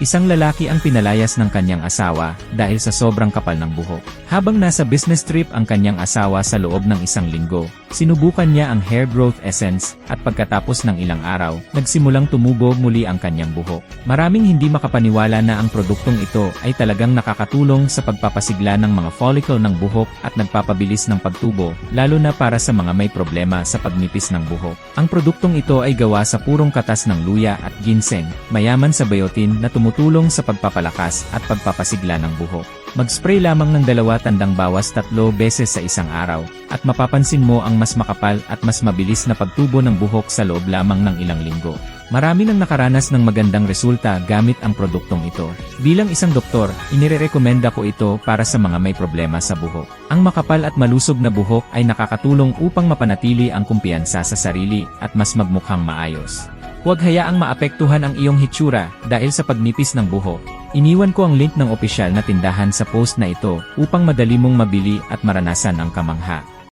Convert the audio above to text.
Isang lalaki ang pinalayas ng kanyang asawa dahil sa sobrang kapal ng buhok. Habang nasa business trip ang kanyang asawa sa loob ng isang linggo, sinubukan niya ang hair growth essence at pagkatapos ng ilang araw, nagsimulang tumubo muli ang kanyang buhok. Maraming hindi makapaniwala na ang produktong ito ay talagang nakakatulong sa pagpapasigla ng mga follicle ng buhok at nagpapabilis ng pagtubo, lalo na para sa mga may problema sa pagnipis ng buhok. Ang produktong ito ay gawa sa purong katas ng luya at ginseng, mayaman sa biotin na tumutulong sa pagpapalakas at pagpapasigla ng buhok. Mag-spray lamang ng 2 tandang bawas 3 beses sa isang araw, at mapapansin mo ang mas makapal at mas mabilis na pagtubo ng buhok sa loob lamang ng ilang linggo. Marami nang nakaranas ng magandang resulta gamit ang produktong ito. Bilang isang doktor, inirekomenda ko ito para sa mga may problema sa buhok. Ang makapal at malusog na buhok ay nakakatulong upang mapanatili ang kumpiyansa sa sarili at mas magmukhang maayos. Huwag hayaang maapektuhan ang iyong hitsura dahil sa pagnipis ng buhok. Iniwan ko ang link ng opisyal na tindahan sa post na ito upang madali mong mabili at maranasan ang kamangha.